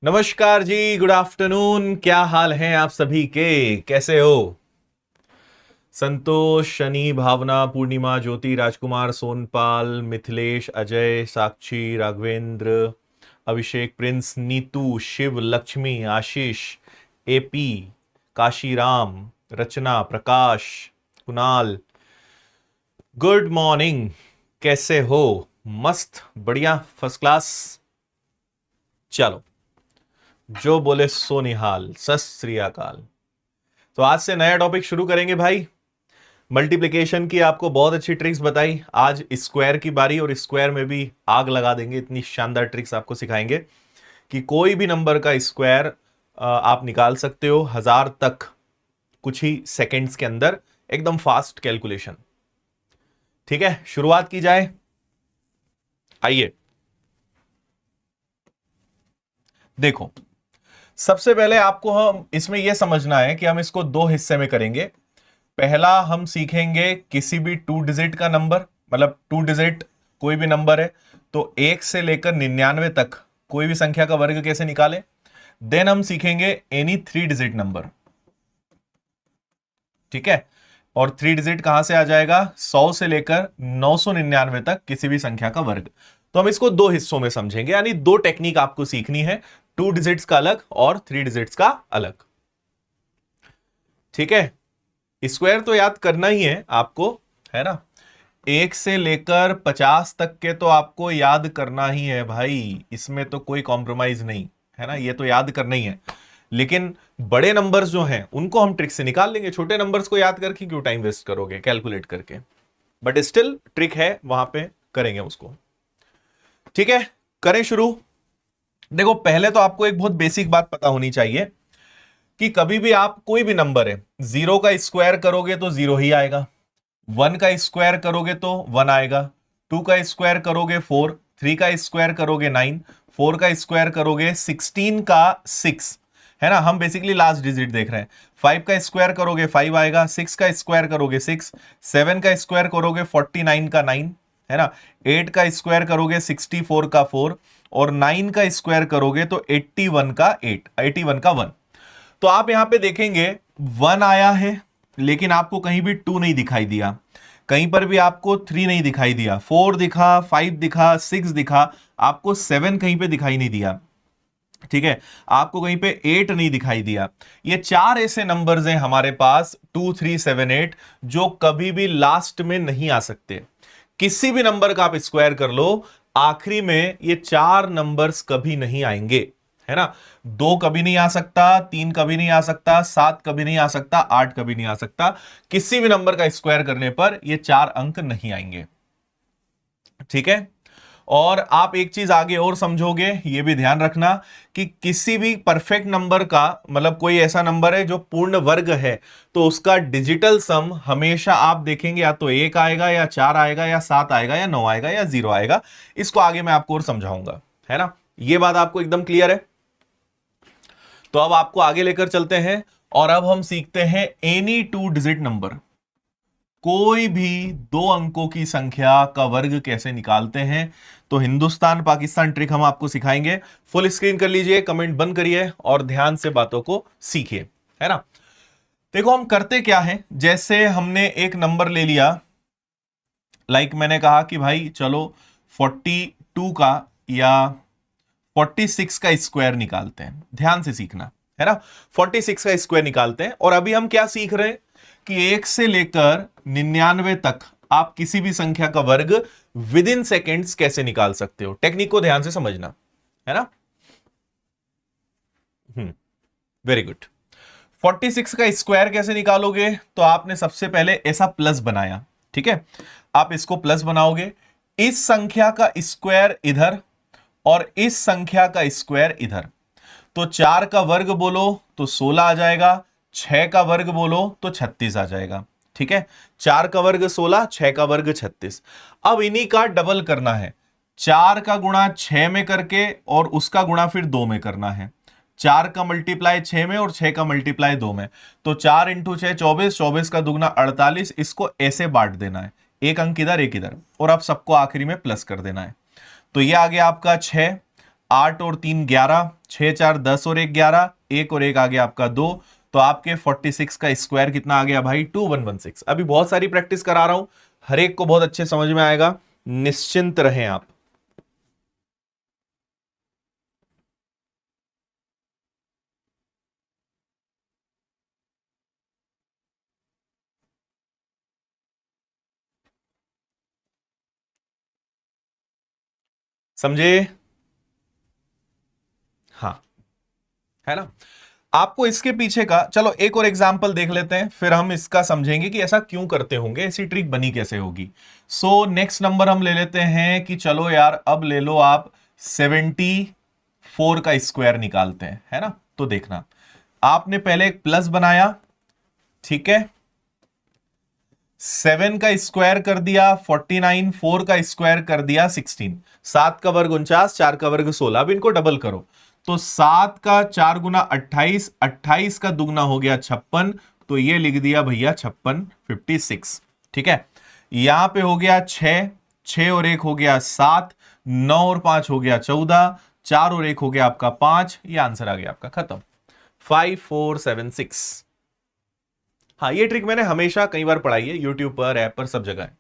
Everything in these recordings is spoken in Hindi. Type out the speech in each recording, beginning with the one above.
नमस्कार जी, गुड आफ्टरनून। क्या हाल है आप सभी के? कैसे हो? Santosh, Shani, Bhavna, Purnima, Jyoti, Rajkumar, Sonpal, Mithilesh, Ajay, Sakshi, Raghavendra, Abhishek, Prince, Neetu, Shiv, Lakshmi, Ashish, AP, Kashiram, Rachna, Prakash, Kunal. Good morning. कैसे हो? मस्त, बढ़िया, फर्स्ट क्लास। चलो, जो बोले सो निहाल, सत श्री अकाल। तो आज से नया टॉपिक शुरू करेंगे भाई। मल्टीप्लिकेशन की आपको बहुत अच्छी ट्रिक्स बताई, आज स्क्वायर की बारी, और स्क्वायर में भी आग लगा देंगे। इतनी शानदार ट्रिक्स आपको सिखाएंगे कि कोई भी नंबर का स्क्वायर आप निकाल सकते हो 1000 तक, कुछ ही सेकंड्स के अंदर, एकदम फास्ट कैलकुलेशन। ठीक है, शुरुआत की जाए। आइए, देखो, सबसे पहले आपको हम इसमें यह समझना है कि हम इसको दो हिस्से में करेंगे। पहला, हम सीखेंगे किसी भी 2 डिजिट का नंबर, मतलब 2 डिजिट कोई भी नंबर है तो 1 से लेकर 99 तक कोई भी संख्या का वर्ग कैसे निकालें। देन हम सीखेंगे एनी 3 डिजिट नंबर। ठीक है, और 3 डिजिट कहां से आ जाएगा? 100 से लेकर 999 तक किसी भी संख्या का वर्ग। तो हम इसको दो हिस्सों में समझेंगे, यानी दो टेक्निक आपको सीखनी है, 2 डिजिट्स का अलग और 3 डिजिट्स का अलग। ठीक है, स्क्वायर तो याद करना ही है आपको, है ना। 1 से लेकर 50 तक के तो आपको याद करना ही है भाई, इसमें तो कोई कॉम्प्रोमाइज नहीं है ना, ये तो याद करना ही है। लेकिन बड़े नंबर्स जो हैं उनको हम ट्रिक से निकाल लेंगे, छोटे नंबर्स को याद करके क्यों टाइम वेस्ट करोगे कैलकुलेट करके। बट स्टिल ट्रिक है, वहां पे करेंगे उसको। ठीक है, करें शुरू। देखो, पहले तो आपको एक बहुत बेसिक बात पता होनी चाहिए कि कभी भी आप कोई भी नंबर है, 0 का स्क्वायर करोगे तो 0 ही आएगा, 1 का स्क्वायर करोगे तो 1 आएगा, 2 का स्क्वायर करोगे 4, 3 का स्क्वायर करोगे 9, 4 का स्क्वायर करोगे 16 का 6, है ना। हम बेसिकली लास्ट डिजिट देख रहे हैं। 5 का स्क्वायर करोगे 5 आएगा, 6 का स्क्वायर करोगे 6, 7 का स्क्वायर करोगे 49 का 9, है ना। 8 का स्क्वायर करोगे 64 का 4, और 9 का स्क्वायर करोगे तो 81 का 8, 81 का 1। तो आप यहां पे देखेंगे 1 आया है, लेकिन आपको कहीं भी 2 नहीं दिखाई दिया, कहीं पर भी आपको 3 नहीं दिखाई दिया, 4 दिखा, 5 दिखा, 6 दिखा, आपको 7 कहीं पे दिखाई नहीं दिया। ठीक है, आपको कहीं पे 8 नहीं दिखाई दिया। ये चार ऐसे नंबर्स हैं हमारे पास, 2, 3, 7, 8, जो कभी भी लास्ट में नहीं आ सकते। किसी भी नंबर का आप स्क्वायर कर लो, आखिरी में ये चार नंबर्स कभी नहीं आएंगे, है ना। 2 कभी नहीं आ सकता, 3 कभी नहीं आ सकता, 7 कभी नहीं आ सकता, 8 कभी नहीं आ सकता। किसी भी नंबर का स्क्वायर करने पर ये चार अंक नहीं आएंगे। ठीक है, और आप एक चीज आगे और समझोगे, ये भी ध्यान रखना कि किसी भी परफेक्ट नंबर का, मतलब कोई ऐसा नंबर है जो पूर्ण वर्ग है, तो उसका डिजिटल सम हमेशा आप देखेंगे या तो 1 आएगा, या 4 आएगा, या 7 आएगा, या 9 आएगा, या 0 आएगा। इसको आगे मैं आपको और समझाऊंगा, है ना। ये बात आपको एकदम क्लियर है? तो अब आपको आगे लेकर चलते हैं, और अब हम सीखते हैं एनी 2 डिजिट नंबर। कोई भी 2 अंकों की संख्या का वर्ग कैसे निकालते हैं। तो हिंदुस्तान पाकिस्तान ट्रिक हम आपको सिखाएंगे। फुल स्क्रीन कर लीजिए, कमेंट बंद करिए और ध्यान से बातों को सीखिए, है ना। देखो, हम करते क्या है, जैसे हमने एक नंबर ले लिया, मैंने कहा कि भाई चलो 42 का या 46 का स्क्वायर निकालते हैं। ध्यान से सीखना, है ना। 46 का स्क्वायर निकालते हैं, और अभी हम क्या सीख रहे हैं कि 1 से लेकर 99 तक आप किसी भी संख्या का वर्ग विद इन सेकेंड्स कैसे निकाल सकते हो। टेक्निक को ध्यान से समझना, है ना। Very good. 46 का स्क्वायर कैसे निकालोगे? तो आपने सबसे पहले ऐसा प्लस बनाया, ठीक है। आप इसको प्लस बनाओगे, इस संख्या का स्क्वायर इधर और इस संख्या का स्क्वायर इधर। तो 4 का वर्ग बोलो तो 16 आ जाएगा, 6 का वर्ग बोलो तो 36 आ जाएगा। ठीक है, 4 का वर्ग 16, 6 का वर्ग 36। अब इन्हीं का डबल करना है, 4 का गुणा 6 में करके और उसका गुणा फिर 2 में करना है। 4 का मल्टीप्लाई 6 में और 6 का मल्टीप्लाई 2 में। तो 4 इंटू 6 24, 24 का दुगना 48। इसको ऐसे बांट देना है, एक अंक इधर एक इधर, और अब सबको आखिरी में प्लस कर देना है। तो ये आ गया आपका 6। 8 और 3 11, 6 4 10 और 1 11, 1 और 1 आ गया आपका 2। तो आपके 46 का स्क्वायर कितना आ गया भाई? 2116। अभी बहुत सारी प्रैक्टिस करा रहा हूं, हर एक को बहुत अच्छे समझ में आएगा, निश्चिंत रहें आप। समझे? हाँ, है ना। आपको इसके पीछे का, चलो एक और एग्जाम्पल देख लेते हैं, फिर हम इसका समझेंगे कि ऐसा क्यों करते होंगे, ऐसी ट्रिक बनी कैसे होगी। सो नेक्स्ट नंबर हम ले लेते हैं कि चलो यार अब ले लो आप 74 का स्क्वायर निकालते हैं, है ना। तो देखना, आपने पहले एक प्लस बनाया, ठीक है, 7 का स्क्वायर कर दिया 49, 4 का स्क्वायर कर दिया 16, 7 का वर्ग 49, 4 का वर्ग 16। अब इनको डबल करो, तो 7 का 4 गुना 28, 28 का दुगना हो गया 56, तो ये लिख दिया भैया 56, 56। ठीक है, यहां पे हो गया 6, 6 और 1 हो गया 7, 9 और 5 हो गया 14, 4 और 1 हो गया आपका 5। ये आंसर आ गया आपका, खत्म। 5476। हाँ, ये ट्रिक मैंने हमेशा कई बार पढ़ाई है, यूट्यूब पर, ऐप पर, सब जगह है।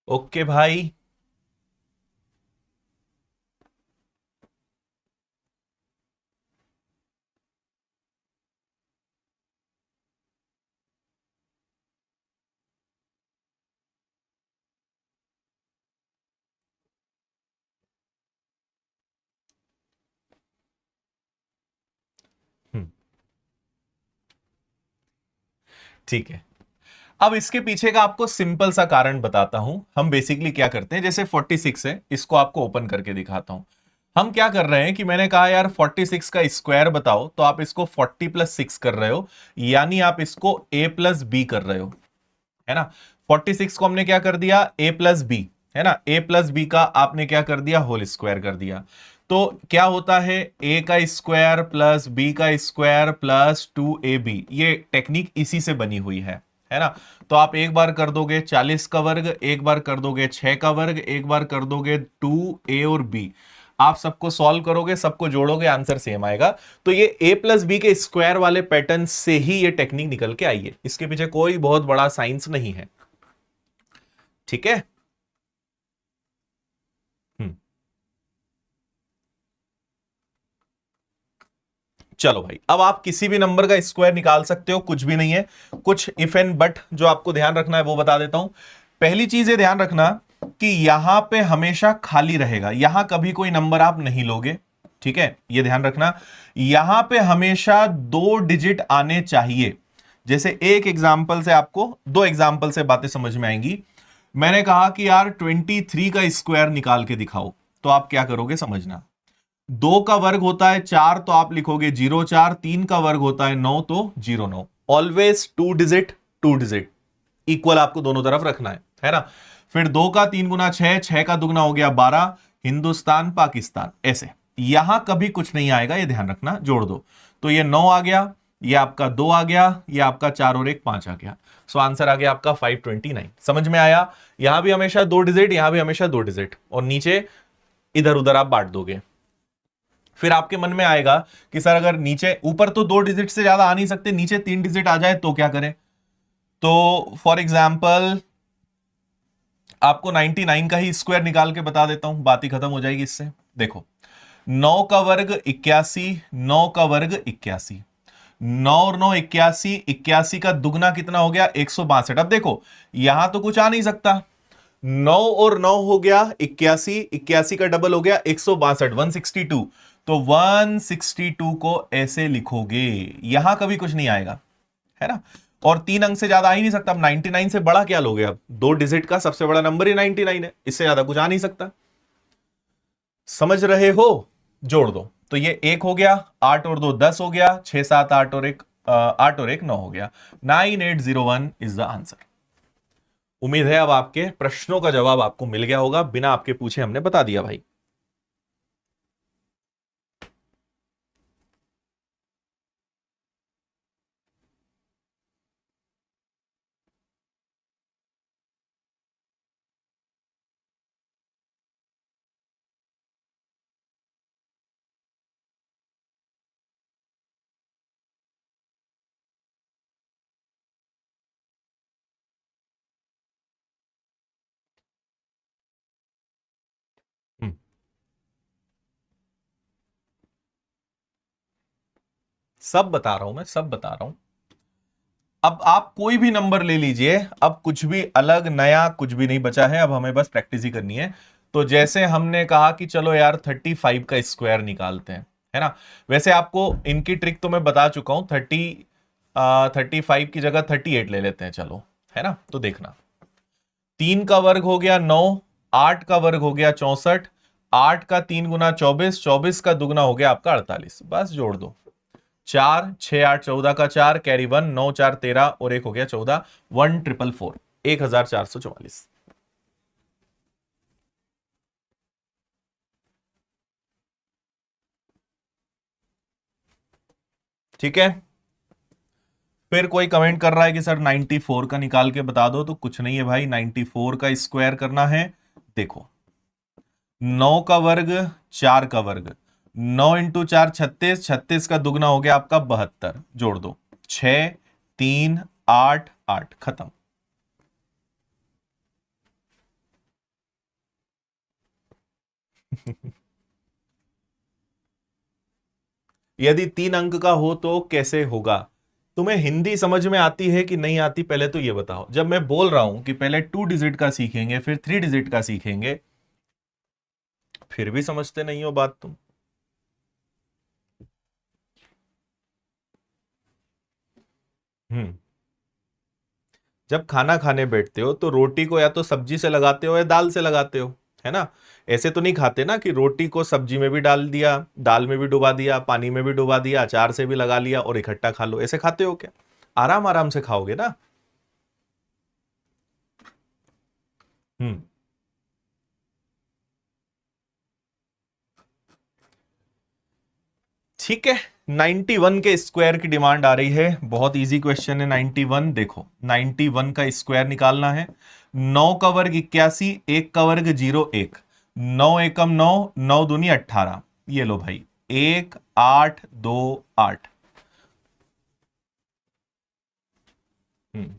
ओके भाई। हम्म, ठीक है। अब इसके पीछे का आपको सिंपल सा कारण बताता हूं। हम बेसिकली क्या करते हैं, जैसे 46 है, इसको आपको ओपन करके दिखाता हूं। हम क्या कर रहे हैं कि मैंने कहा यार 46 का स्क्वायर बताओ, तो आप इसको 40 प्लस 6 कर रहे हो, यानी आप इसको a प्लस बी कर रहे हो, है ना। 46 को हमने क्या कर दिया, a प्लस बी, है ना, a प्लस बी का आपने क्या कर दिया, होल स्क्वायर कर दिया। तो क्या होता है, a का स्क्वायर प्लस b का स्क्वायर प्लस 2ab, ये टेक्निक इसी से बनी हुई है ना। तो आप एक बार कर दोगे 40 का वर्ग, एक बार कर दोगे 6 का वर्ग, एक बार कर दोगे 2a और b, आप सबको सॉल्व करोगे, सबको जोड़ोगे, आंसर सेम आएगा। तो ये a प्लस बी के स्क्वायर वाले पैटर्न से ही ये टेक्निक निकल के आई है, इसके पीछे कोई बहुत बड़ा साइंस नहीं है। ठीक है। हम्म, चलो भाई, अब आप किसी भी नंबर का स्क्वायर निकाल सकते हो, कुछ भी नहीं है। कुछ इफ एंड बट जो आपको ध्यान रखना है वो बता देता हूं। पहली चीज ये ध्यान रखना कि यहां पे हमेशा खाली रहेगा, यहां कभी कोई नंबर आप नहीं लोगे, ठीक है, ये ध्यान रखना। यहां पे हमेशा 2 डिजिट आने चाहिए। जैसे एक एग्जाम्पल से आपको, दो एग्जाम्पल से बातें समझ में आएंगी। मैंने कहा कि यार 23 का स्क्वायर निकाल के दिखाओ, तो आप क्या करोगे समझना। 2 का वर्ग होता है 4, तो आप लिखोगे 0 4, 3 का वर्ग होता है 9, तो 0 9। ऑलवेज 2 डिजिट, 2 डिजिट इक्वल आपको दोनों तरफ रखना है ना। फिर 2 का 3 गुना 6, 6 का दुगना हो गया 12, हिंदुस्तान पाकिस्तान, ऐसे। यहां कभी कुछ नहीं आएगा, ये ध्यान रखना, जोड़ दो, तो ये 9 आ गया, ये आपका 2 आ गया, ये आपका 4 और 1 5 आ गया। सो आंसर आ गया आपका 529। समझ में आया? यहां भी हमेशा 2 डिजिट, यहां भी हमेशा 2 डिजिट, और नीचे इधर उधर आप बांट दोगे। फिर आपके मन में आएगा कि सर अगर नीचे, ऊपर तो 2 डिजिट से ज्यादा आ नहीं सकते, नीचे 3 डिजिट आ जाए तो क्या करें। तो फॉर एग्जाम्पल आपको 99 का ही स्क्वायर निकाल के बता देता हूं, बात ही खत्म हो जाएगी इससे। देखो, 9 का वर्ग 81, 9 का वर्ग 81, 9 और 9 81, 81 का दुगना कितना हो गया 162। अब देखो यहां तो कुछ आ नहीं सकता, 9 और 9 हो गया 81, 81 का डबल हो गया 162, 162। तो 162 को ऐसे लिखोगे, यहां कभी कुछ नहीं आएगा, है ना। और 3 अंक से ज्यादा आ ही नहीं सकता। अब 99 से बड़ा क्या लोगे, अब 2 डिजिट का सबसे बड़ा नंबर ही 99 है, इससे ज्यादा कुछ आ नहीं सकता। समझ रहे हो? जोड़ दो, तो ये 1 हो गया, 8 और 2 10 हो गया, 6 7 8 और 1 8 और 1 9 हो गया। 9801 इज द आंसर। उम्मीद है अब आपके प्रश्नों का जवाब आपको मिल गया होगा, बिना आपके पूछे हमने बता दिया भाई। हम्म, सब बता रहा हूं मैं, सब बता रहा हूं। अब आप कोई भी नंबर ले लीजिए, अब कुछ भी अलग नया कुछ भी नहीं बचा है, अब हमें बस प्रैक्टिस ही करनी है। तो जैसे हमने कहा कि चलो यार 35 का स्क्वायर निकालते हैं, है ना। वैसे आपको इनकी ट्रिक तो मैं बता चुका हूं। 35 की जगह 38 ले लेते हैं, चलो, है ना। तो देखना, 3 का वर्ग हो गया 9, 8 का वर्ग हो गया 64, 8 का 3 गुना 24, 24 का दुगना हो गया आपका 48। बस जोड़ दो, 4 6 8 14 का 4 कैरी 1, 9 4 13 और एक हो गया 14, 1444, 1444। ठीक है। फिर कोई कमेंट कर रहा है कि सर 94 का निकाल के बता दो, तो कुछ नहीं है भाई, 94 का स्क्वायर करना है। देखो, 9 का वर्ग, 4 का वर्ग, 9 × 4 36, 36 का दुगना हो गया आपका 72, जोड़ दो, 6 3 8 8, खत्म। यदि 3 अंक का हो तो कैसे होगा? तुम्हें हिंदी समझ में आती है कि नहीं आती, पहले तो ये बताओ। जब मैं बोल रहा हूं कि पहले 2 डिजिट का सीखेंगे फिर 3 डिजिट का सीखेंगे, फिर भी समझते नहीं हो बात तुम। हम्म। जब खाना खाने बैठते हो तो रोटी को या तो सब्जी से लगाते हो या दाल से लगाते हो, है ना। ऐसे तो नहीं खाते ना कि रोटी को सब्जी में भी डाल दिया, दाल में भी डुबा दिया, पानी में भी डुबा दिया, अचार से भी लगा लिया और इकट्ठा खा लो। ऐसे खाते हो क्या? आराम आराम से खाओगे ना। हम्म। ठीक है। 91 के स्क्वायर की डिमांड आ रही है। बहुत इजी क्वेश्चन है 91। देखो, 91 का स्क्वायर निकालना है। 9 का वर्ग 81, 1 का वर्ग 01, 9 एकम 9, 9 दूनी 18। ये लो भाई, 1828। हम्म।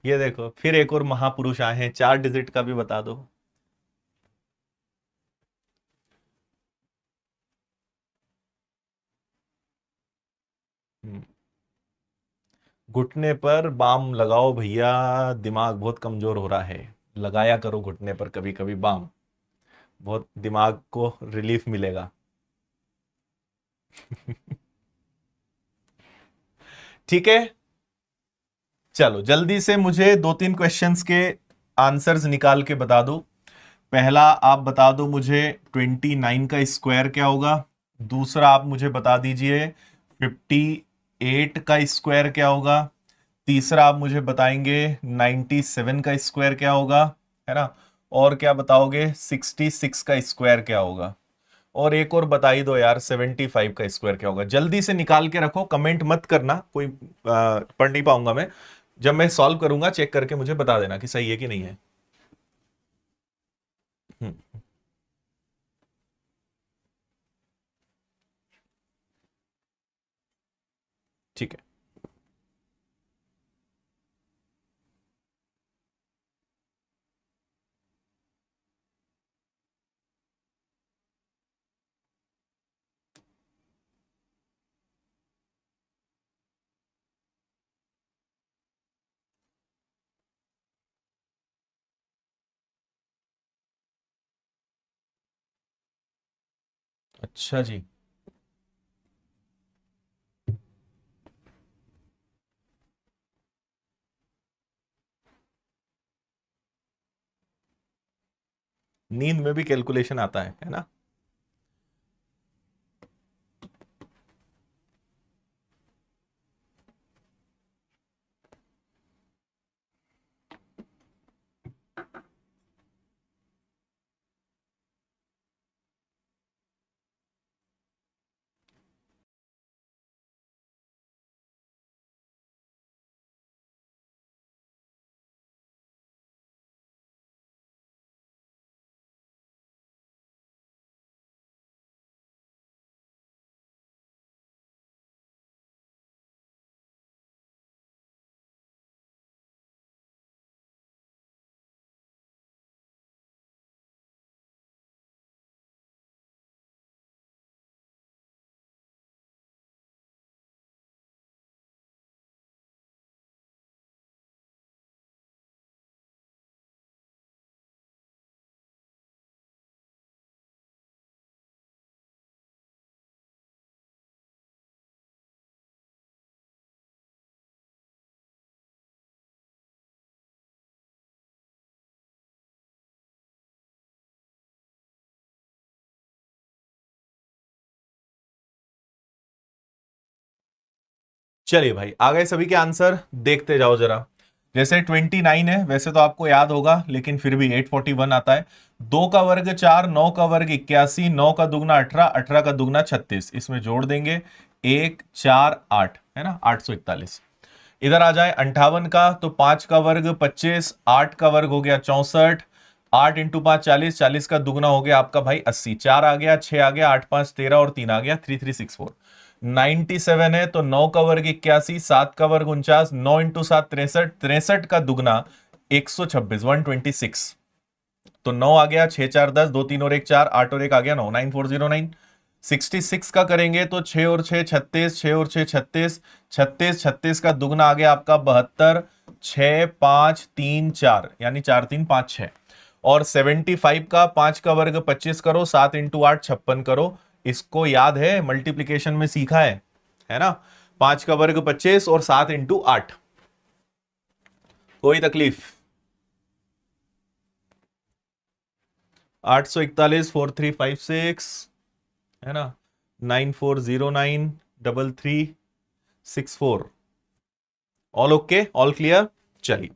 ये देखो, फिर एक और महापुरुष आए हैं, 4 डिजिट का भी बता दो। हम्म। घुटने पर बाम लगाओ भैया, दिमाग बहुत कमजोर हो रहा है। लगाया करो घुटने पर कभी कभी बाम, बहुत दिमाग को रिलीफ मिलेगा। ठीक है। चलो जल्दी से मुझे 2 3 क्वेश्चंस के आंसर्स निकाल के बता दो। पहला आप बता दो मुझे, 29 का स्क्वायर क्या होगा। दूसरा आप मुझे बता दीजिए, 58 का स्क्वायर क्या होगा। तीसरा आप मुझे बताएंगे 97 का स्क्वायर क्या होगा, है ना। और क्या बताओगे, 66 का स्क्वायर क्या होगा। और एक और बता ही दो यार, 75 का स्क्वायर क्या होगा। जल्दी से निकाल के रखो, कमेंट मत करना, कोई पढ़ नहीं पाऊंगा मैं। जब मैं सॉल्व करूंगा चेक करके मुझे बता देना कि सही है कि नहीं है। हम्म। ठीक है। अच्छा जी। नींद में भी कैलकुलेशन आता है ना। चलिए भाई, आ गए सभी के आंसर, देखते जाओ जरा। जैसे 29 है, वैसे तो आपको याद होगा, लेकिन फिर भी 841 आता है। 2 का वर्ग 4, 9 का वर्ग 81, 9 का दुगना 18, 18 का दुगना 36, इसमें जोड़ देंगे 1 4 8, है ना, 841। इधर आ जाए 58 का, तो 5 का वर्ग 25, 8 का वर्ग हो गया 64, 8 इंटू 5 40, 40 का दुगना हो गया आपका भाई 80, 4 आ गया, 6 आ गया, 8 5 13 और 3 आ गया 3364। 97 है, तो 9 का वर्ग 81, 7 का वर्ग 49, 9 इंटू 7 63, 63 का दुगना 126 126। तो 9 आ गया, 6 4 10, 2 3 और 1 4, 8 और 1 आ गया 9, 9409। 66 का करेंगे तो 6 और 6 36, 6 और 6 36, 36 36 का दुगना आ गया आपका 72, 6 5 3 4, यानी 4 3 5 6। और 75 का 5 का वर्ग 25 करो, 7 इंटू 8 56 करो। इसको याद है, मल्टीप्लीकेशन में सीखा है ना। 5 का वर्ग 25 और 7 इंटू 8। कोई तकलीफ? 841 4356, है ना, 9409 3364। All okay, all clear. चलिए,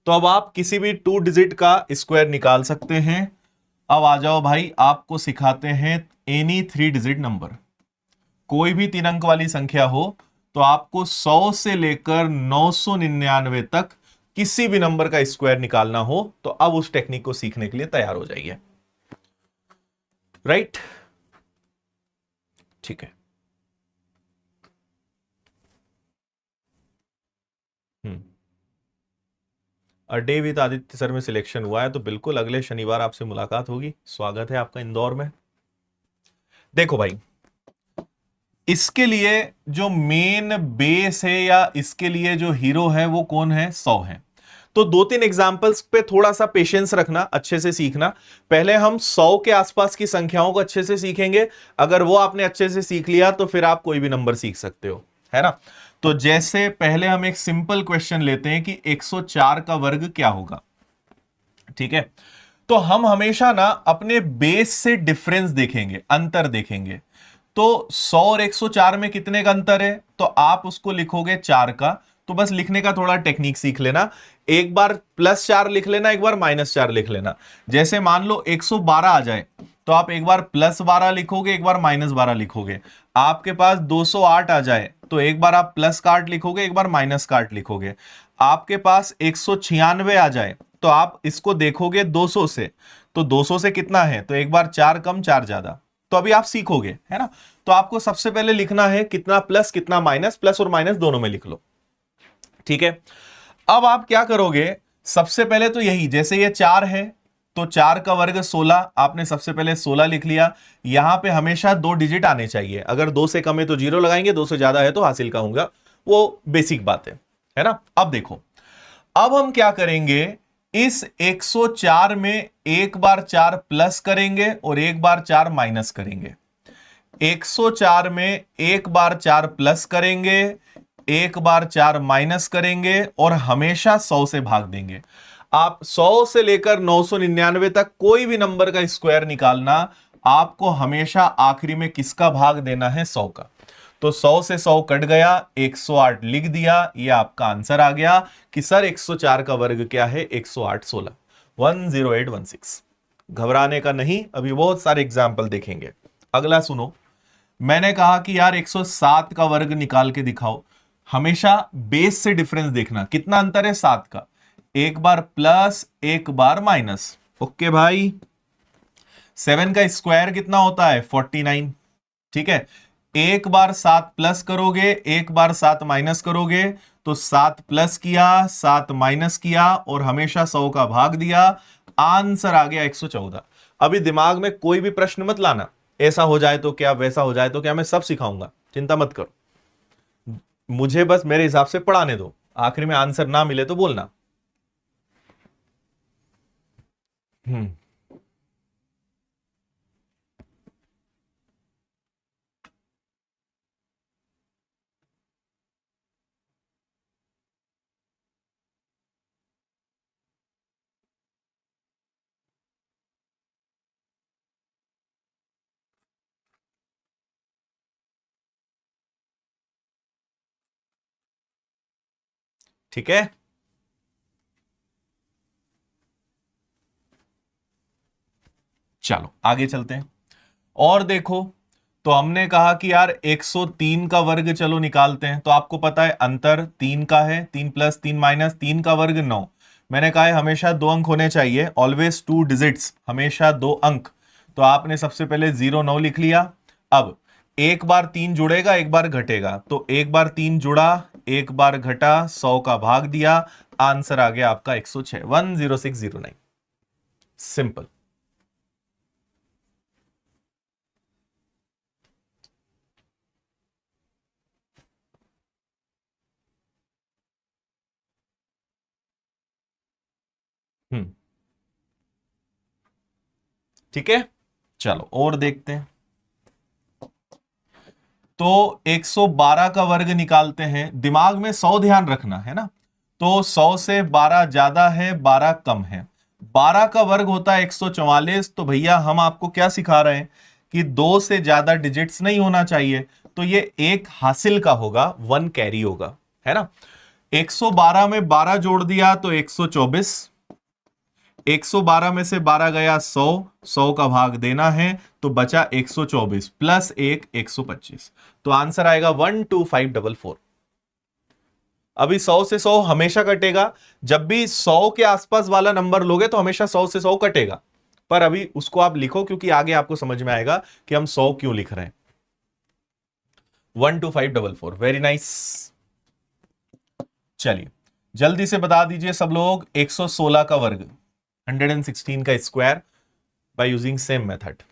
तो अब आप किसी भी 2 डिजिट का स्क्वायर निकाल सकते हैं। अब आ जाओ भाई, आपको सिखाते हैं एनी 3 डिजिट नंबर। कोई भी 3 अंक वाली संख्या हो, तो आपको 100 से लेकर 999 तक किसी भी नंबर का स्क्वायर निकालना हो, तो अब उस टेक्निक को सीखने के लिए तैयार हो जाइए। राइट, ठीक है। हम्म। डे विद आदित्य सर में सिलेक्शन हुआ है, तो बिल्कुल अगले शनिवार आपसे मुलाकात होगी। स्वागत है आपका इंदौर में। देखो भाई, इसके लिए जो मेन बेस है, या इसके लिए जो हीरो है, वो कौन है? 100 है। तो 2 3 एग्जांपल्स पे थोड़ा सा पेशेंस रखना, अच्छे से सीखना। पहले हम 100 के आसपास की संख्याओं को अच्छे से सीखेंगे। अगर वो आपने अच्छे से सीख लिया, तो फिर आप कोई भी नंबर सीख सकते हो, है ना। तो जैसे पहले हम एक सिंपल क्वेश्चन लेते हैं कि 104 का वर्ग क्या होगा। ठीक है, तो हम हमेशा ना अपने बेस से डिफरेंस देखेंगे, अंतर देखेंगे। तो 100 और 104 में कितने का अंतर है? तो आप उसको लिखोगे 4 का। तो बस लिखने का थोड़ा टेक्निक सीख लेना। एक बार +4 लिख लेना, एक बार -4 लिख लेना। जैसे मान लो 112 आ जाए, तो आप एक बार +12 लिखोगे, एक बार -12 लिखोगे। आपके पास 208 आ जाए, तो एक बार आप प्लस का 8 लिखोगे, एक बार माइनस का 8 लिखोगे। आपके पास 196 आ जाए, तो आप इसको देखोगे 200 से। तो 200 से कितना है? तो एक बार 4 कम 4 ज्यादा। तो अभी आप सीखोगे, है ना। तो आपको सबसे पहले लिखना है कितना प्लस कितना माइनस, प्लस और माइनस दोनों में लिख लो। ठीक है, अब आप क्या करोगे? सबसे पहले तो यही, जैसे ये 4 है, तो 4 का वर्ग 16, आपने सबसे पहले 16 लिख लिया। यहां पे हमेशा 2 डिजिट आने चाहिए। अगर 2 से कम है तो 0 लगाएंगे, 2 से ज्यादा है तो हासिल का होगा। वो बेसिक बात है ना। अब देखो, अब हम क्या करेंगे? इस 104 में एक बार 4 प्लस करेंगे और एक बार 4 माइनस करेंगे। 104 में एक बार 4 प्लस करेंगे, एक बार 4 माइनस करेंगे, और हमेशा 100 से भाग देंगे। आप 100 से लेकर 999 तक कोई भी नंबर का स्क्वायर निकालना, आपको हमेशा आखिरी में किसका भाग देना है? 100 का। तो 100 से 100 कट गया, 108 लिख दिया। ये आपका आंसर आ गया कि सर 104 का वर्ग क्या है? 108 16, 10816। घबराने का नहीं, अभी बहुत सारे एग्जाम्पल देखेंगे। अगला सुनो, मैंने कहा कि यार 107 का वर्ग निकाल के दिखाओ। हमेशा बेस से डिफरेंस देखना, कितना अंतर है? 7 का। एक बार प्लस, एक बार माइनस। ओके भाई। 7 का स्क्वायर कितना होता है? 49। ठीक है, एक बार 7 प्लस करोगे, एक बार 7 माइनस करोगे। तो 7 प्लस किया, 7 माइनस किया, और हमेशा 100 का भाग दिया। आंसर आ गया 114। अभी दिमाग में कोई भी प्रश्न मत लाना, ऐसा हो जाए तो क्या, वैसा हो जाए तो क्या, मैं सब सिखाऊंगा, चिंता मत करो। मुझे बस मेरे हिसाब से पढ़ाने दो, आखिर में आंसर ना मिले तो बोलना। हम्म। ठीक है। चलो आगे चलते हैं और देखो। तो हमने कहा कि यार 103 का वर्ग चलो निकालते हैं। तो आपको पता है अंतर 3 का है, 3 प्लस 3 माइनस 3 का वर्ग 9। मैंने कहा है हमेशा 2 अंक होने चाहिए, ऑलवेज 2 डिजिट्स, हमेशा 2 अंक। तो आपने सबसे पहले 09 लिख लिया। अब एक बार 3 जुड़ेगा, एक बार घटेगा, तो एक बार 3 जुड़ा, एक बार घटा, 100 का भाग दिया, आंसर आ गया आपका 106, 10609। सिंपल। हम्म, ठीक है। चलो और देखते हैं। तो 112 का वर्ग निकालते हैं। दिमाग में 100 ध्यान रखना है ना। तो 100 से 12 ज्यादा है, 12 कम है। 12 का वर्ग होता है 144। तो भैया हम आपको क्या सिखा रहे हैं कि 2 से ज्यादा डिजिट्स नहीं होना चाहिए। तो ये एक हासिल का होगा, 1 कैरी होगा, है ना। 112 में 12 जोड़ दिया तो 124। 112 में से 12 गया 100, 100 का भाग देना है, तो बचा 124 प्लस 1, 125। तो आंसर आएगा 12544। अभी 100 से 100 हमेशा कटेगा। जब भी 100 के आसपास वाला नंबर लोगे तो हमेशा 100 से 100 कटेगा। पर अभी उसको आप लिखो, क्योंकि आगे आपको समझ में आएगा कि हम 100 क्यों लिख रहे हैं। 12544, वेरी नाइस। चलिए जल्दी से बता दीजिए सब लोग, 116 का वर्ग, 116 का square, by using same method.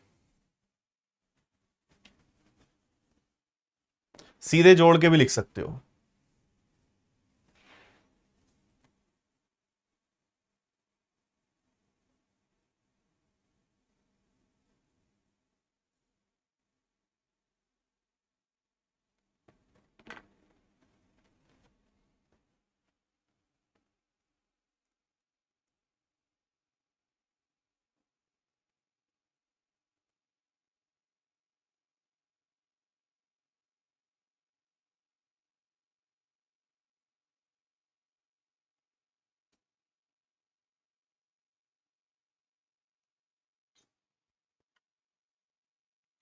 सीधे जोड़ के भी लिख सकते हो।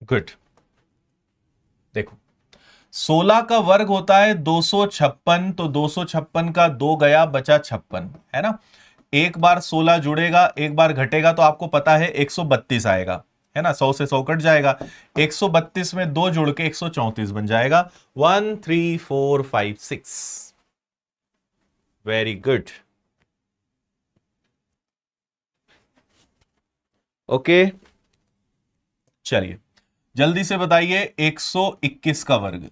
गुड। देखो 16 का वर्ग होता है 256। तो 256 का 2 गया, बचा 56, है ना। एक बार 16 जुड़ेगा, एक बार घटेगा, तो आपको पता है 132 आएगा, है ना। 100 से 100 कट जाएगा। 132 में 2 जुड़ के 134 बन जाएगा। 13456, वेरी गुड। ओके चलिए जल्दी से बताइए 121 का वर्ग,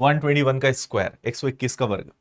121 का स्क्वायर, 121 का वर्ग।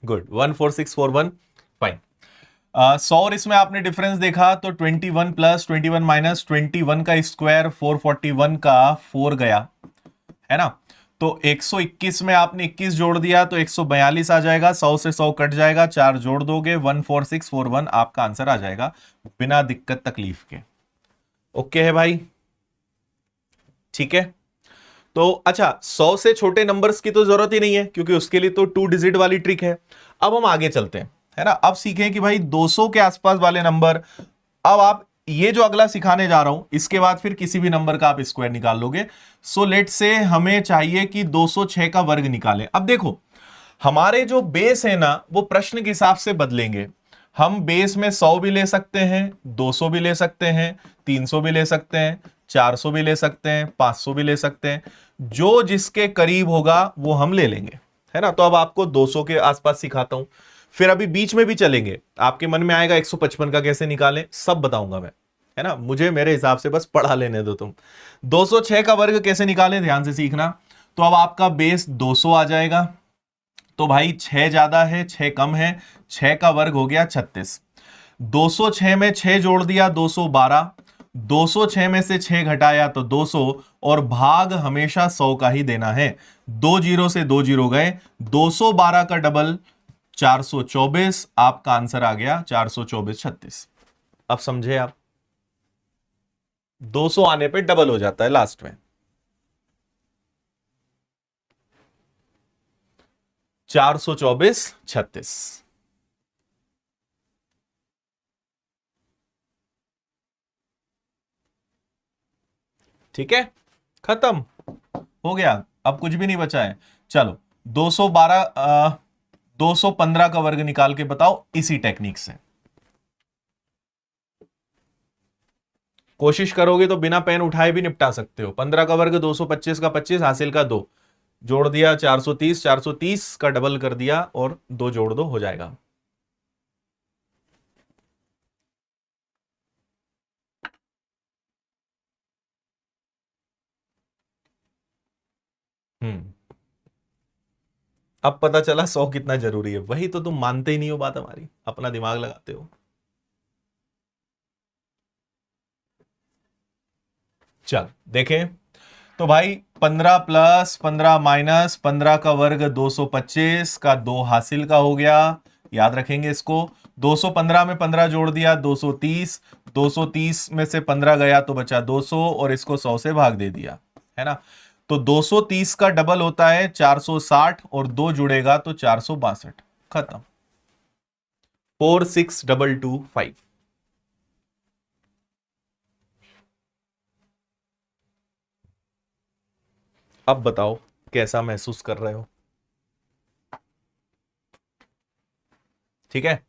Good, 14641, fine. 100 और इसमें आपने डिफरेंस देखा तो 21 प्लस 21 माइनस 21 का स्क्वायर, 441 का 4 गया, है ना। तो 121 में आपने 21 जोड़ दिया तो 142 आ जाएगा। 100 से 100 कट जाएगा, 4 जोड़ दोगे, 14641 आपका आंसर आ जाएगा बिना दिक्कत तकलीफ के। ओके है भाई, ठीक है। तो अच्छा 100 से छोटे नंबर्स की तो जरूरत ही नहीं है, क्योंकि उसके लिए तो 2 डिजिट वाली ट्रिक है। अब हम आगे चलते हैं, है ना। अब सीखें कि भाई 200 के आसपास वाले नंबर। अब आप ये जो अगला सिखाने जा रहा हूं इसके बाद फिर किसी भी नंबर का आप स्क्वायर निकाल लोगे। सो लेट से हमें चाहिए कि 206 का वर्ग निकालें। अब देखो हमारे जो बेस है ना वो प्रश्न के हिसाब से बदलेंगे। हम बेस में 100 भी ले सकते हैं, 200 भी ले सकते हैं, 300 भी ले सकते हैं, 400 भी ले सकते हैं, 500 भी ले सकते हैं। जो जिसके करीब होगा वो हम ले लेंगे, है ना। तो अब आपको 200 के आसपास सिखाता हूं, फिर अभी बीच में भी चलेंगे। आपके मन में आएगा 155 का कैसे निकालें, सब बताऊंगा मैं, है ना। मुझे मेरे हिसाब से बस पढ़ा लेने दो तुम। 206 का वर्ग कैसे निकालें ध्यान से सीखना। तो अब आपका बेस 200 आ जाएगा। तो भाई 6 ज्यादा है 6 कम है, 6 का वर्ग हो गया 36। 206 में 6 जोड़ दिया 212, 206 में से 6 घटाया तो 200, और भाग हमेशा 100 का ही देना है। दो जीरो से दो जीरो गए, 212 का डबल 424, आपका आंसर आ गया 424 36। अब समझे आप, 200 आने पे डबल हो जाता है लास्ट में। 424 36। ठीक है, खत्म हो गया। अब कुछ भी नहीं बचा है। चलो 212 215 का वर्ग निकाल के बताओ इसी टेक्निक से। कोशिश करोगे तो बिना पेन उठाए भी निपटा सकते हो। 15 का वर्ग 225 का 25, हासिल का 2, जोड़ दिया 430, 430 का डबल कर दिया और 2 जोड़ दो हो जाएगा। हम्म, अब पता चला 100 कितना जरूरी है। वही तो तुम मानते ही नहीं हो बात हमारी, अपना दिमाग लगाते हो। चल देखें, तो भाई 15 प्लस 15 माइनस 15 का वर्ग 225 का 2 हासिल का हो गया। याद रखेंगे इसको। 215 में 15 जोड़ दिया 230, 230 में से 15 गया तो बचा 200, और इसको 100 से भाग दे दिया, है ना। तो 230 का डबल होता है 460, और 2 जुड़ेगा तो 462। खत्म। 46225। अब बताओ कैसा महसूस कर रहे हो। ठीक है,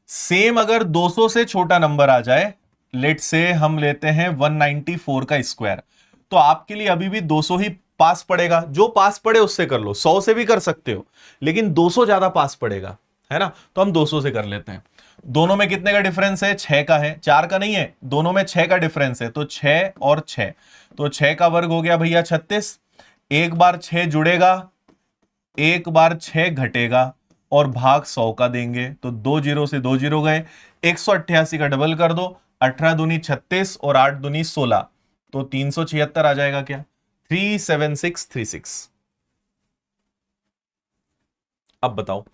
सेम अगर 200 से छोटा नंबर आ जाए, लेट से हम लेते हैं 194 का स्क्वायर, तो आपके लिए अभी भी 200 ही पास पड़ेगा। जो पास पड़े उससे कर लो, 100 से भी कर सकते हो, लेकिन 200 ज्यादा पास पड़ेगा, है ना। तो हम 200 से कर लेते हैं। दोनों में कितने का डिफरेंस है, 6 का है, 4 का नहीं है। दोनों में 6 का डिफरेंस है, तो 6 और 6, तो 6 का वर्ग हो गया भैया 36। एक बार 6 जुड़ेगा, एक बार 6 घटेगा, और भाग 100 का देंगे, तो दो जीरो से दो जीरो गए। 188 का डबल कर दो, 18 दूनी 36 और 8 दूनी 16, तो 376 आ जाएगा क्या, 37636। अब बताओ।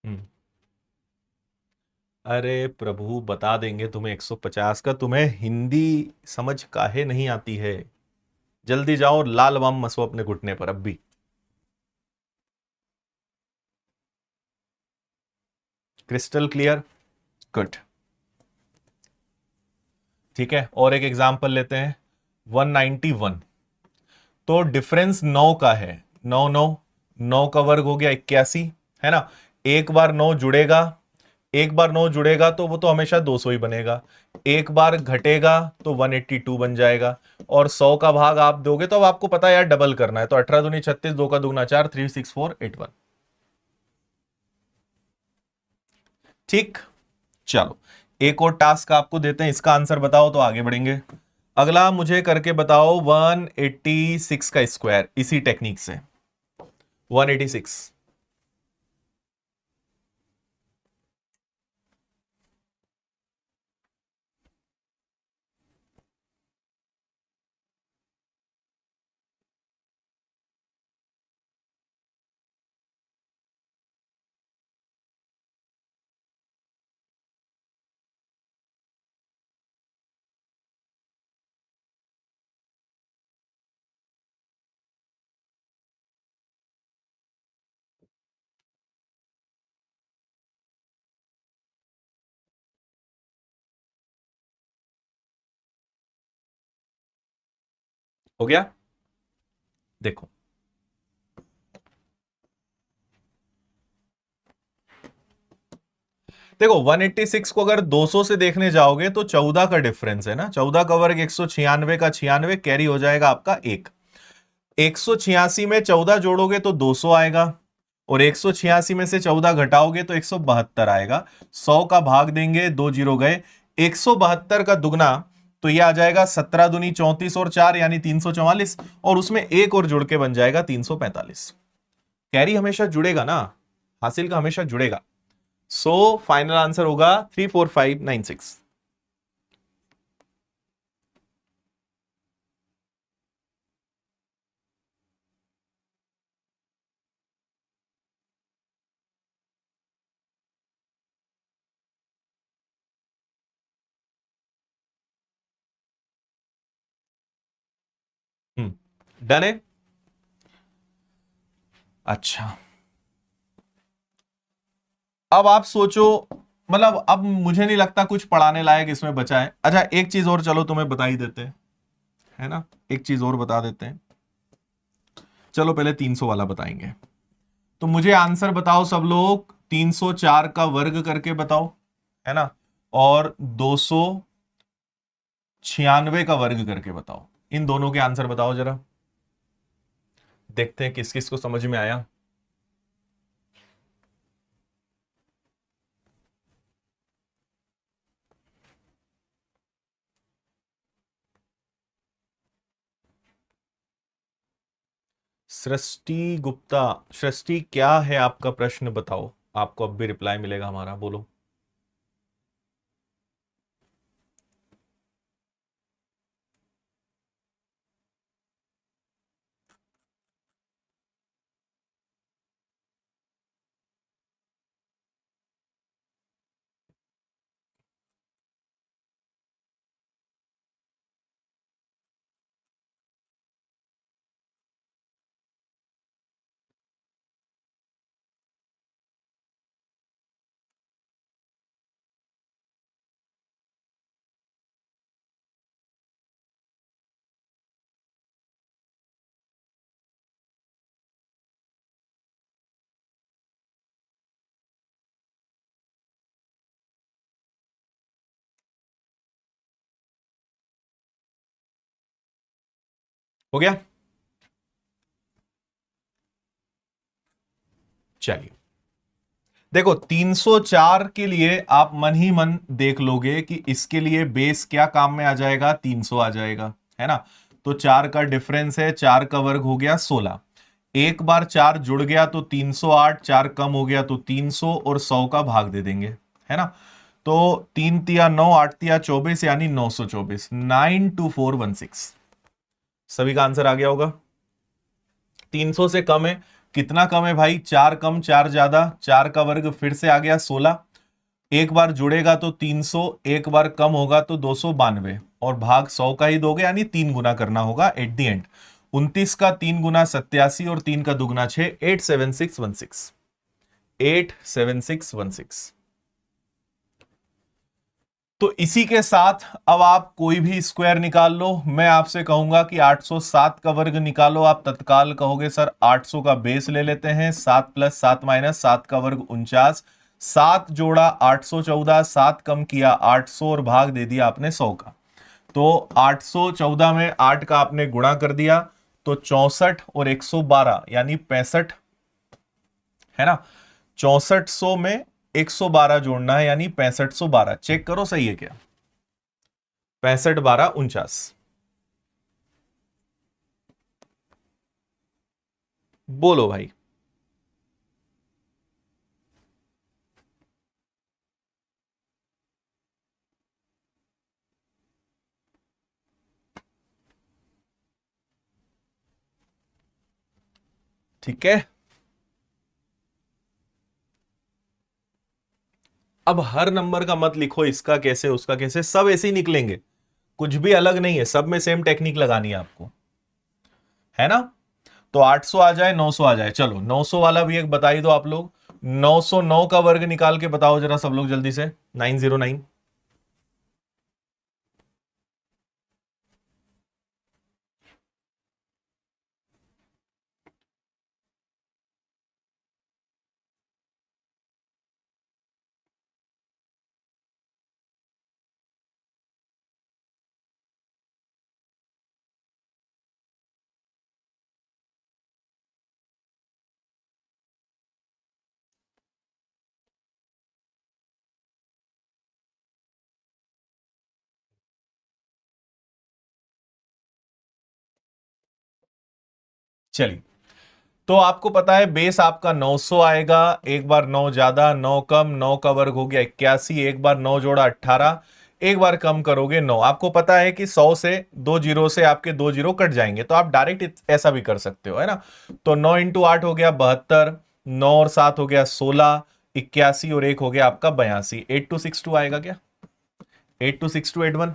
हम्म, अरे प्रभु बता देंगे तुम्हें 150 का। तुम्हें हिंदी समझ काहे नहीं आती है। जल्दी जाओ, लाल बाम मसो अपने घुटने पर अब भी। Crystal clear, good. ठीक है, और एक एग्जांपल लेते हैं। 191, तो डिफरेंस 9 का है। 9 9, 9 का वर्ग हो गया 81, है ना। एक बार 9 जुड़ेगा, एक बार 9 जुड़ेगा तो वो तो हमेशा 200 ही बनेगा। एक बार घटेगा तो 182 बन जाएगा। और 100 का भाग आप दोगे तो अब आपको पता है यार डबल करना है, तो 18 दूनी 36, 2 का दूना 4, 36481। ठीक, चलो एक और टास्क आपको देते हैं, इसका आंसर बताओ तो आगे बढ़ेंगे। अगला मुझे करके बताओ 186 का स्क्वायर इसी टेक्निक से। 186। हो गया? देखो, देखो 186 को अगर 200 से देखने जाओगे तो 14 का डिफरेंस है ना, 14 का वर्ग 196 का 96, कैरी हो जाएगा आपका एक। 186 में 14 जोड़ोगे तो 200 आएगा, और 186 में से 14 घटाओगे तो 172 आएगा। 100 का भाग देंगे, 2 जीरो गए। 172 का दुगना तो ये आ जाएगा 17 दूनी 34 और 4 यानी 344, और उसमें एक और जुड़ के बन जाएगा 345। कैरी हमेशा जुड़ेगा ना, हासिल का हमेशा जुड़ेगा। सो फाइनल आंसर होगा 34596। डन है। अच्छा, अब आप सोचो, मतलब अब मुझे नहीं लगता कुछ पढ़ाने लायक इसमें बचा है। अच्छा, एक चीज और चलो तुम्हें बता ही देते हैं, है ना, एक चीज और बता देते हैं। चलो पहले 300 वाला बताएंगे। तो मुझे आंसर बताओ सब लोग, 304 का वर्ग करके बताओ, है ना, और 296 का वर्ग करके बताओ। इन दोनों के आंसर बताओ जरा, देखते हैं किस किस को समझ में आया। सृष्टि गुप्ता, सृष्टि क्या है आपका प्रश्न बताओ, आपको अब भी रिप्लाई मिलेगा हमारा, बोलो। हो गया? चलिए, देखो 304 के लिए आप मन ही मन देख लोगे कि इसके लिए बेस क्या काम में आ जाएगा, 300 आ जाएगा, है ना। तो 4 का डिफरेंस है, 4 का वर्ग हो गया 16। एक बार 4 जुड़ गया तो 308, 4 कम हो गया तो 300, और 100 का भाग दे देंगे, है ना। तो 3 तिया 9, 8 तिया 24 यानी 924, 92416। सभी का आंसर आ गया होगा। 300 से कम है, कितना कम है भाई, 4 कम 4 ज्यादा, 4 का वर्ग फिर से आ गया 16। एक बार जुड़ेगा तो 300, एक बार कम होगा तो 292, और भाग 100 का ही दोगे, यानी 3 गुना करना होगा एट द एंड। 29 का 3 गुना 87, और 3 का दुगना 6, 87616, 87616। तो इसी के साथ अब आप कोई भी स्क्वायर निकाल लो। मैं आपसे कहूंगा कि 807 का वर्ग निकालो। आप तत्काल कहोगे सर 800 का बेस ले लेते हैं, 7 प्लस 7 माइनस 7 का वर्ग 49, 7 जोड़ा 814, 7 कम किया 800, और भाग दे दिया आपने 100 का। तो 814 में 8 का आपने गुणा कर दिया तो 64 और 112 यानी 65, है ना। 6400 में 112 जोड़ना है यानी 6512। चेक करो सही है क्या, 65 12 49। बोलो भाई। ठीक है, अब हर नंबर का मत लिखो, इसका कैसे उसका कैसे, सब ऐसे ही निकलेंगे, कुछ भी अलग नहीं है, सब में सेम टेक्निक लगानी है आपको, है ना। तो 800 आ जाए, 900 आ जाए, चलो 900 वाला भी एक बता ही दो आप लोग। 909 का वर्ग निकाल के बताओ जरा सब लोग जल्दी से, 909। चलिए, तो आपको पता है बेस आपका 900 आएगा, एक बार 9 ज्यादा 9 कम, 9 का वर्ग हो गया 81, एक बार 9 जोड़ा 18, एक बार कम करोगे 9। आपको पता है कि 100 से 2 जीरो से आपके 2 जीरो कट जाएंगे, तो आप डायरेक्ट ऐसा भी कर सकते हो, है ना। तो 9 इंटू 8 हो गया 72, 9 और 7 हो गया 16, 81 और 1 हो गया आपका 82। 8262 आएगा क्या? 826281।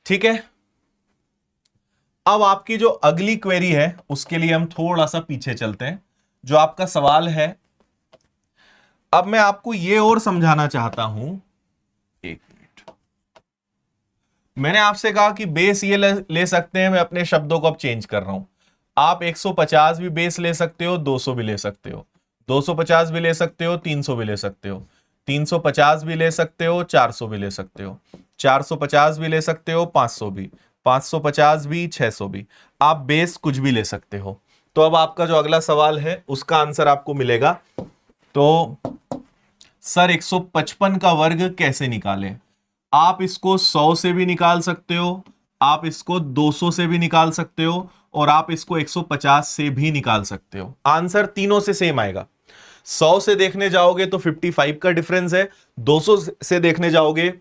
ठीक है, अब आपकी जो अगली क्वेरी है उसके लिए हम थोड़ा सा पीछे चलते हैं। जो आपका सवाल है, अब मैं आपको यह और समझाना चाहता हूं। एक मिनट, मैंने आपसे कहा कि बेस ये ले सकते हैं, मैं अपने शब्दों को अब चेंज कर रहा हूं। आप 150 भी बेस ले सकते हो, 200 भी ले सकते हो, 250 भी ले सकते हो, 300 भी ले सकते हो, 350 भी ले सकते हो, 400 भी ले सकते हो, 450 भी ले सकते हो, 500 भी, 550 भी, 600 भी। आप बेस कुछ भी ले सकते हो। तो अब आपका जो अगला सवाल है उसका आंसर आपको मिलेगा। तो सर 155 का वर्ग कैसे निकालें? आप इसको 100 से भी निकाल सकते हो, आप इसको 200 से भी निकाल सकते हो, और आप इसको 150 से भी निकाल सकते हो। आंसर तीनों से सेम आएगा। 100 से देखने जाओगे तो 55 का डिफरेंस है, 200 से देखने जाओगे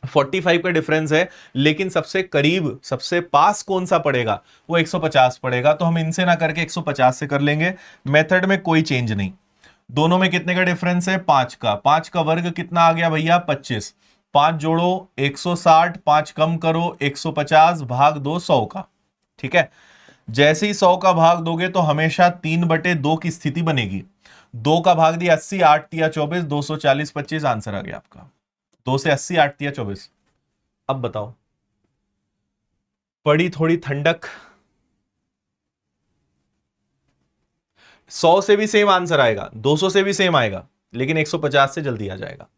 45 का डिफरेंस है, लेकिन सबसे करीब सबसे पास कौन सा पड़ेगा? वो 150 पड़ेगा। तो हम इनसे ना करके 150 से कर लेंगे। मेथड में कोई चेंज नहीं। दोनों में कितने का डिफरेंस है? 5 का। 5 का वर्ग कितना आ गया भैया? 25। 5 जोड़ो 160, 5 कम करो 150, भाग दो 100 का। ठीक है, जैसे ही 100 का भाग दोगे तो हमेशा 3/2 की स्थिति बनेगी। 2 का भाग दिया 80, 8 तिया 24, 240, 25। आंसर आ गया आपका 2 से 80, 8 तिया 24। अब बताओ, पड़ी थोड़ी ठंडक? 100 से भी सेम आंसर आएगा, 200 से भी सेम आएगा, लेकिन 150 से जल्दी आ जाएगा।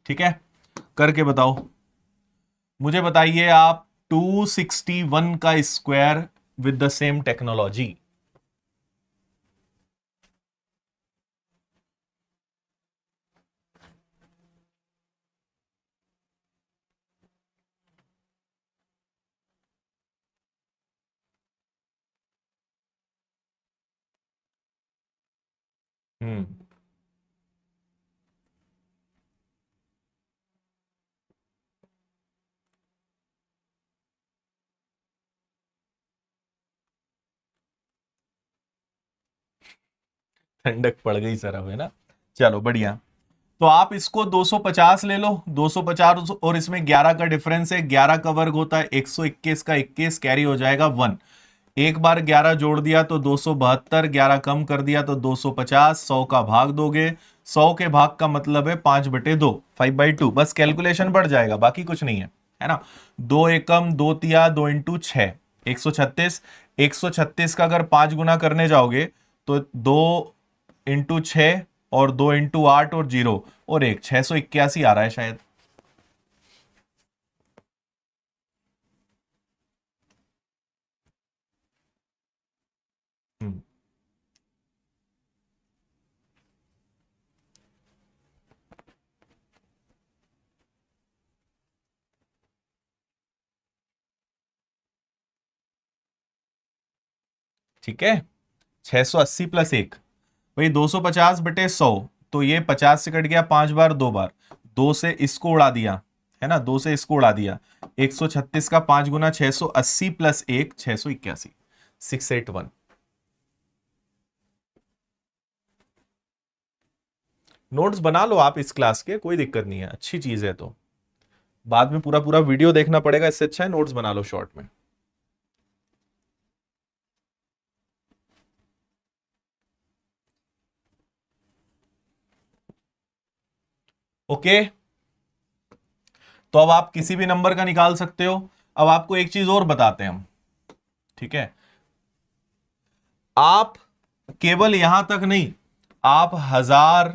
ठीक है, करके बताओ। मुझे बताइए आप 261 का square with the same technology. Hmm, ठंडक पड़ गई सर अब, है ना। चलो बढ़िया। तो आप इसको 250 ले लो, 250 और इसमें 11 का डिफरेंस है, 11 का वर्ग होता है 121 का 21, कैरी हो जाएगा 1। एक बार 11 जोड़ दिया तो 272, 11 कम कर दिया तो 250, 100 का भाग दोगे, 100 के भाग का मतलब है 5/2, 5/2। बस कैलकुलेशन बढ़ जाएगा, बाकी कुछ नहीं है ना। 2 एकम 2 तिया 2 इंटू 6, 136। 136 का अगर 5 गुना करने जाओगे तो 2 इंटू 6 और 2 इंटू 8 और 0 और 1, 681 आ रहा है शायद। हम्म, ठीक है। 680 प्लस 1, भाई 250/100। तो ये 50 से कट गया 5 बार, 2 बार, 2 से इसको उड़ा दिया, है ना, 2 से इसको उड़ा दिया। 136 का 5 गुना 680 प्लस 1, 681, 681। नोट्स बना लो आप इस क्लास के, कोई दिक्कत नहीं है, अच्छी चीज है। तो बाद में पूरा पूरा वीडियो देखना पड़ेगा, इससे अच्छा है नोट्स बना लो शॉर्ट में। ओके, तो अब आप किसी भी नंबर का निकाल सकते हो। अब आपको एक चीज और बताते हैं हम, ठीक है। आप केवल यहां तक नहीं, आप 1000,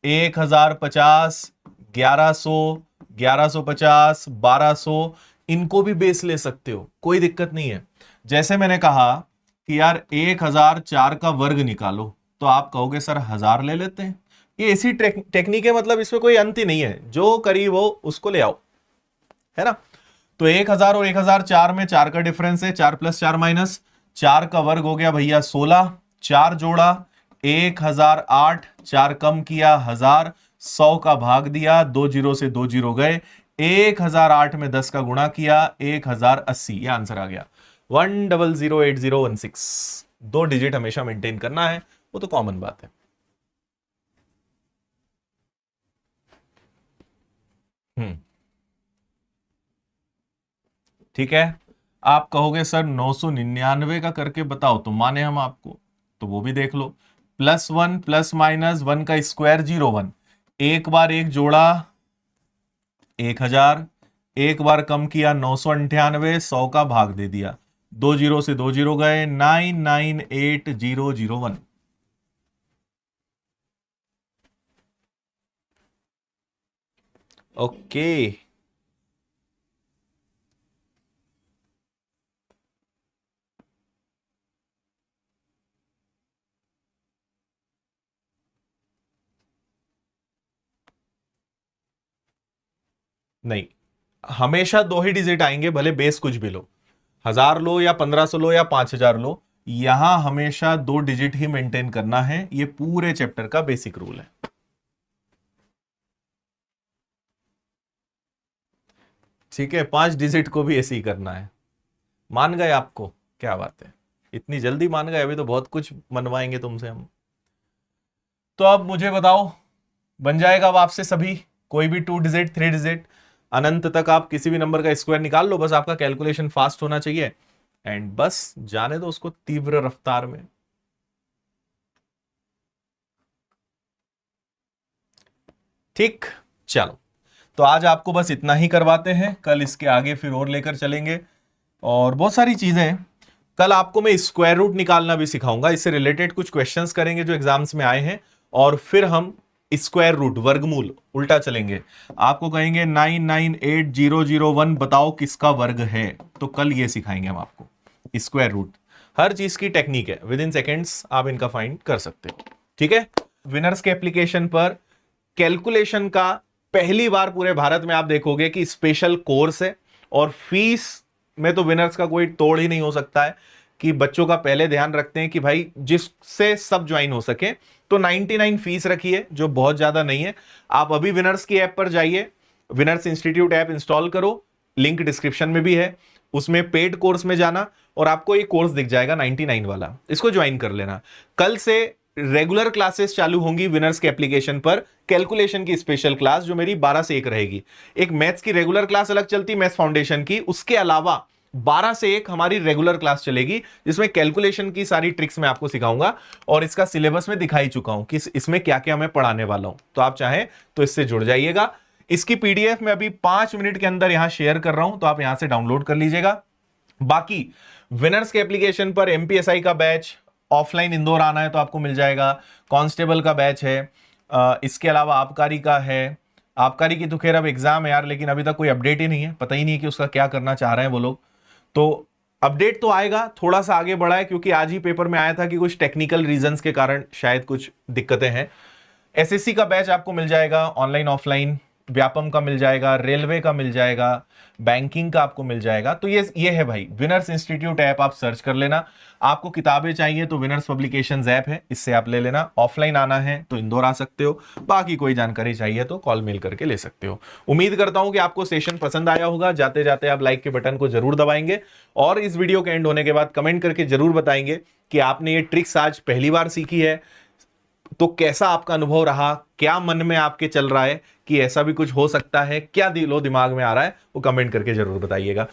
1050, 1100, 1150, 1200, इनको भी बेस ले सकते हो, कोई दिक्कत नहीं है। जैसे मैंने कहा कि यार 1004 का वर्ग निकालो, तो आप कहोगे सर 1000 ले लेते हैं। ये ऐसी टेक्निक है, मतलब इसमें कोई अंत ही नहीं है, जो करीब हो उसको ले आओ, है ना। तो 1000 और 1000, 4 में 4 का डिफरेंस है, 4 + 4 - 4 का वर्ग हो गया भैया 16, 4 जोड़ा 1008, 4 कम किया 1000, 100 का भाग दिया, 2 जीरो से 2 जीरो गए, 1008 में 10 का गुणा किया 1080, ये आंसर आ गया 1008016। 2 डिजिट हमेशा मेंटेन करना है, वो तो कॉमन बात है। ठीक है। आप कहोगे सर 999 का करके बताओ, तो माने हम आपको, तो वो भी देख लो। +1 ± 1 का स्क्वायर 01, एक बार एक जोड़ा 1000, एक बार कम किया 998, 100 का भाग दे दिया, 2 जीरो से 2 जीरो गए, 998001। ओके, नहीं, हमेशा 2 ही डिजिट आएंगे, भले बेस कुछ भी लो, 1000 लो या 1500 लो या 5000 लो, यहां हमेशा 2 डिजिट ही मेंटेन करना है। ये पूरे चैप्टर का बेसिक रूल है। ठीक है, 5 डिजिट को भी ऐसे ही करना है। मान गए आपको? क्या बात है, इतनी जल्दी मान गए, अभी तो बहुत कुछ मनवाएंगे तुमसे हम। तो अब मुझे बताओ, बन जाएगा अब आपसे सभी, कोई भी 2 डिजिट 3 डिजिट अनंत तक आप किसी भी नंबर का स्क्वायर निकाल लो, बस आपका कैलकुलेशन फास्ट होना चाहिए, एंड बस जाने दो उसको तीव्र रफ्तार में। ठीक, चलो, तो आज आपको बस इतना ही करवाते हैं, कल इसके आगे फिर और लेकर चलेंगे, और बहुत सारी चीजें हैं। कल आपको मैं स्क्वायर रूट निकालना भी सिखाऊंगा, इससे रिलेटेड कुछ क्वेश्चंस करेंगे जो एग्जाम्स में आए हैं, और फिर हम स्क्वायर रूट वर्गमूल उल्टा चलेंगे। आपको कहेंगे 998001 बताओ किसका वर्ग है, तो कल ये सिखाएंगे हम आपको स्क्वायर रूट। हर चीज की टेक्निक है, विद इन सेकेंड्स आप इनका फाइंड कर सकते हो। ठीक है, विनर्स के एप्लीकेशन पर कैलकुलेशन का पहली बार पूरे भारत में आप देखोगे कि स्पेशल कोर्स है, और फीस में तो विनर्स का कोई तोड़ ही नहीं हो सकता है, कि बच्चों का पहले ध्यान रखते हैं कि भाई जिससे सब ज्वाइन हो सके, तो 99 फीस रखी है, जो बहुत ज्यादा नहीं है। आप अभी विनर्स की ऐप पर जाइए, विनर्स इंस्टीट्यूट ऐप इंस्टॉल करो, लिंक डिस्क्रिप्शन में भी है, उसमें पेड कोर्स में जाना और आपको एक कोर्स दिख जाएगा 99 वाला, इसको ज्वाइन कर लेना। कल से रेगुलर क्लासेस चालू होंगी विनर्स के एप्लीकेशन पर, कैलकुलेशन की स्पेशल क्लास जो मेरी 12 से 1 रहेगी। एक मैथ्स की रेगुलर क्लास अलग चलती, मैथ्स फाउंडेशन की, उसके अलावा 12 से 1 हमारी रेगुलर क्लास चलेगी, जिसमें कैलकुलेशन की सारी ट्रिक्स मैं आपको सिखाऊंगा, और इसका सिलेबस में दिखा ही चुका हूं कि इसमें क्या क्या मैं पढ़ाने वाला हूं। तो आप चाहें तो इससे जुड़ जाइएगा। इसकी पीडीएफ मैं अभी 5 मिनट के अंदर यहां शेयर कर रहा हूं, तो आप यहां से डाउनलोड कर लीजिएगा। बाकी विनर्स के एप्लीकेशन पर एमपीएसआई का बैच ऑफलाइन इंदौर आना है तो आपको मिल जाएगा, कांस्टेबल का बैच है, इसके अलावा आबकारी का है। आबकारी की तो खैर अब एग्जाम है यार, लेकिन अभी तक कोई अपडेट ही नहीं है, पता ही नहीं है कि उसका क्या करना चाह रहे हैं वो लोग। तो अपडेट तो आएगा, थोड़ा सा आगे बढ़ा है, क्योंकि आज ही पेपर में आया था कि कुछ टेक्निकल रीजंस के कारण शायद कुछ दिक्कतें हैं। एसएससी का बैच आपको मिल जाएगा ऑनलाइन ऑफलाइन, व्यापम का मिल जाएगा, रेलवे का मिल जाएगा, बैंकिंग का आपको मिल जाएगा। तो ये है भाई विनर्स इंस्टीट्यूट ऐप, आप सर्च कर लेना। आपको किताबें चाहिए तो विनर्स पब्लिकेशंस ऐप है, इससे आप ले लेना। ऑफलाइन आना है तो इंदौर आ सकते हो, बाकी कोई जानकारी चाहिए तो कॉल मेल करके ले सकते हो। उम्मीद करता हूं कि आपको सेशन पसंद आया होगा। जाते जाते आप लाइक के बटन को जरूर दबाएंगे, और इस वीडियो के एंड होने के बाद कमेंट करके जरूर बताएंगे कि आपने ये ट्रिक्स आज पहली बार सीखी है, तो कैसा आपका अनुभव रहा, क्या मन में आपके चल रहा है कि ऐसा भी कुछ हो सकता है, क्या दिलो दिमाग में आ रहा है, वो कमेंट करके जरूर बताइएगा।